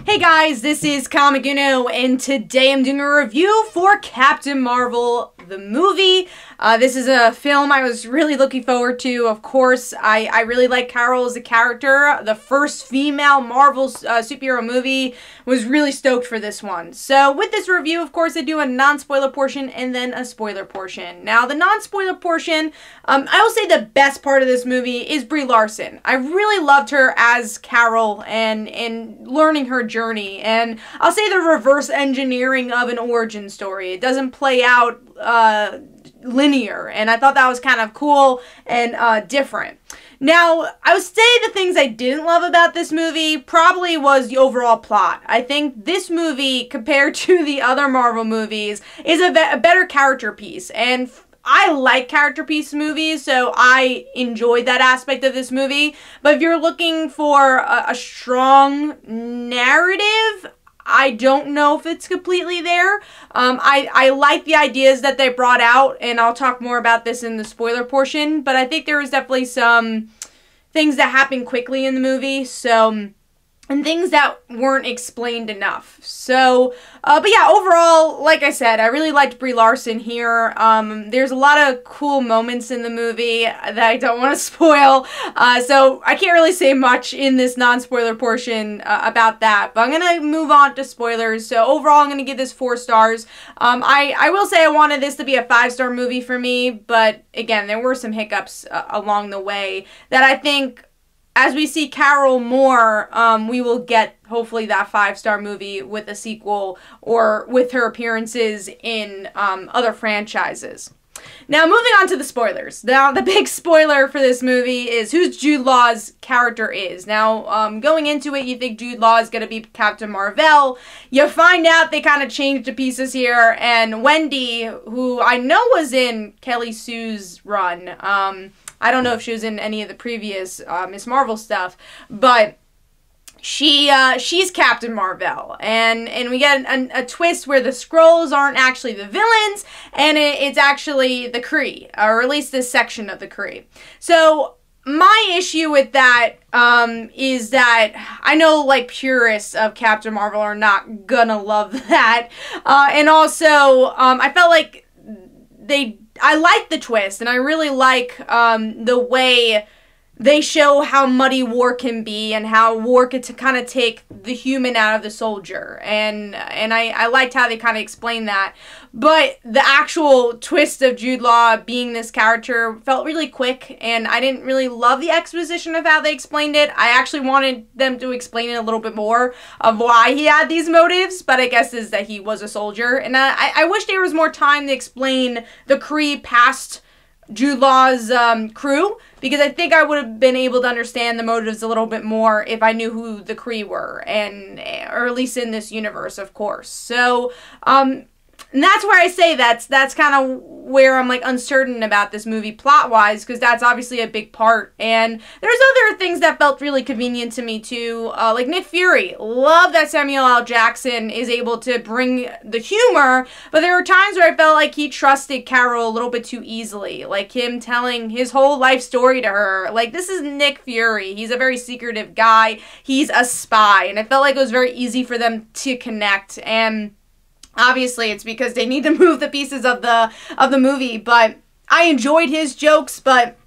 Hey guys, this is Comic Uno, and today I'm doing a review for Captain Mar-Vel, the movie. This is a film I was really looking forward to. Of course, I really like Carol as a character. The first female Mar-Vel superhero movie. Was really stoked for this one. So with this review, of course, I do a non-spoiler portion and then a spoiler portion. Now, the non-spoiler portion, I will say the best part of this movie is Brie Larson. I really loved her as Carol and learning her journey. And I'll say the reverse engineering of an origin story. It doesn't play out linear, and I thought that was kind of cool and different. Now, I would say the things I didn't love about this movie probably was the overall plot. I think this movie, compared to the other Mar-Vel movies, is a better character piece, and I like character piece movies, so I enjoyed that aspect of this movie. But if you're looking for a strong narrative, I don't know if it's completely there. I like the ideas that they brought out, and I'll talk more about this in the spoiler portion, but I think there was definitely some things that happened quickly in the movie, and things that weren't explained enough. So, but yeah, overall, like I said, I really liked Brie Larson here. There's a lot of cool moments in the movie that I don't want to spoil, so I can't really say much in this non-spoiler portion about that, but I'm going to move on to spoilers. So overall, I'm going to give this 4 stars. I will say I wanted this to be a 5-star movie for me, but again, there were some hiccups along the way that I think, as we see Carol more, we will get, hopefully, that 5-star movie with a sequel or with her appearances in other franchises. Now, moving on to the spoilers. Now, the big spoiler for this movie is who Jude Law's character is. Now, going into it, you think Jude Law is going to be Captain Mar-Vel. You find out they kind of changed the pieces here, and Wendy, who I know was in Kelly Sue's run, I don't know if she was in any of the previous Miss Marvel stuff, but she's Captain Mar-Vel, and we get a twist where the Skrulls aren't actually the villains, and it's actually the Kree, or at least this section of the Kree. So my issue with that is that I know, like, purists of Captain Mar-Vel are not gonna love that, and also I felt like I like the twist, and I really like the way they show how muddy war can be and how war could kind of take the human out of the soldier. And I liked how they kind of explained that. But the actual twist of Jude Law being this character felt really quick, and I didn't really love the exposition of how they explained it. I actually wanted them to explain it a little bit more of why he had these motives, but I guess is that he was a soldier. And I wish there was more time to explain the Kree past Jude Law's crew, because I think I would have been able to understand the motives a little bit more if I knew who the Kree were, or at least in this universe, of course. So, and that's where I say that's kind of where I'm, like, uncertain about this movie plot-wise, because that's obviously a big part. And there's other things that felt really convenient to me, too, like Nick Fury. Love that Samuel L. Jackson is able to bring the humor, but there were times where I felt like he trusted Carol a little bit too easily, like him telling his whole life story to her. Like, this is Nick Fury. He's a very secretive guy. He's a spy, and I felt like it was very easy for them to connect, and obviously, it's because they need to move the pieces of the movie, but I enjoyed his jokes, but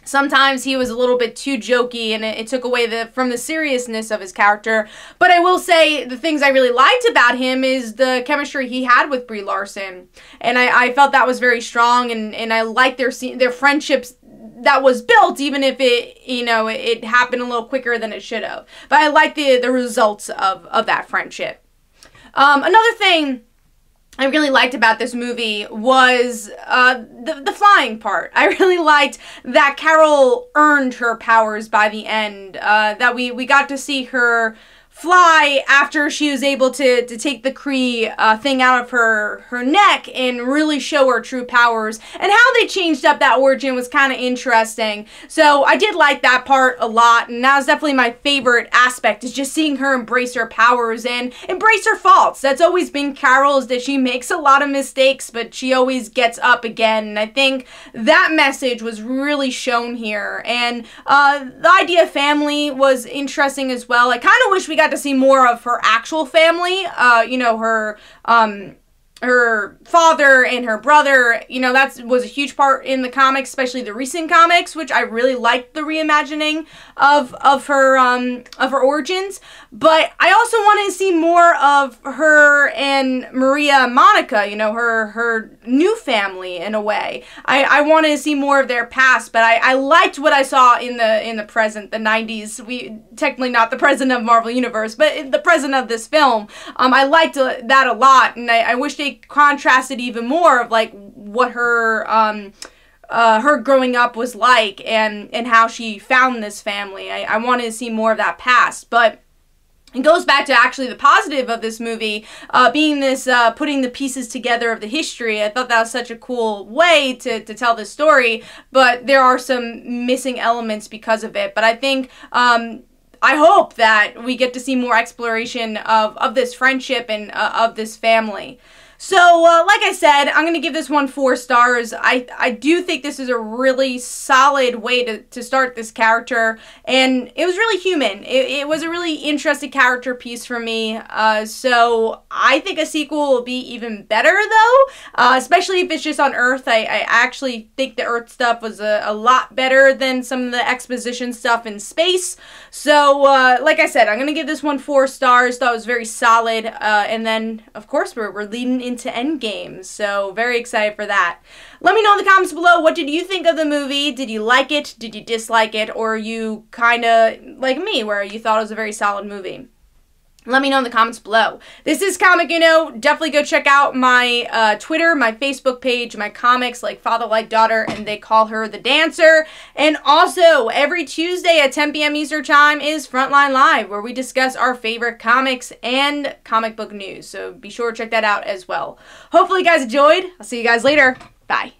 sometimes he was a little bit too jokey, and it took away from the seriousness of his character. But I will say the things I really liked about him is the chemistry he had with Brie Larson, and I felt that was very strong, and I liked their friendships that was built, even if it happened a little quicker than it should have. But I liked the results of that friendship. Another thing I really liked about this movie was the flying part. I really liked that Carol earned her powers by the end, that we got to see her fly after she was able to take the Kree thing out of her neck and really show her true powers. And how they changed up that origin was kind of interesting. So I did like that part a lot, and that was definitely my favorite aspect, is just seeing her embrace her powers and embrace her faults. That's always been Carol, is that she makes a lot of mistakes, but she always gets up again. And I think that message was really shown here. And the idea of family was interesting as well. I kind of wish we got got to see more of her actual family, you know, her father and her brother. You know, that was a huge part in the comics, especially the recent comics, which I really liked the reimagining of her origins. But I also wanted to see more of her and Maria and Monica, you know, her new family in a way. I wanted to see more of their past, but I liked what I saw in the present, the 90s. Technically not the present of Marvel Universe, but the present of this film. I liked that a lot, and I wish they contrasted even more of like what her growing up was like, and how she found this family. I wanted to see more of that past, but it goes back to actually the positive of this movie, being this putting the pieces together of the history. I thought that was such a cool way to tell this story, but there are some missing elements because of it. But I think I hope that we get to see more exploration of this friendship and of this family. So, like I said, I'm going to give this one 4 stars. I do think this is a really solid way to start this character, and it was really human. It was a really interesting character piece for me, so I think a sequel will be even better, though, especially if it's just on Earth. I actually think the Earth stuff was a lot better than some of the exposition stuff in space. So, like I said, I'm going to give this one 4 stars. Thought it was very solid, and then, of course, we're leading into Endgame, so very excited for that. Let me know in the comments below, what did you think of the movie? Did you like it? Did you dislike it? Or are you kind of like me, where you thought it was a very solid movie? Let me know in the comments below. This is Comic Uno. Definitely go check out my Twitter, my Facebook page, my comics like Father Like Daughter and They Call Her the Dancer. And also, every Tuesday at 10 p.m. Eastern Time is Frontline Live, where we discuss our favorite comics and comic book news. So be sure to check that out as well. Hopefully you guys enjoyed. I'll see you guys later. Bye.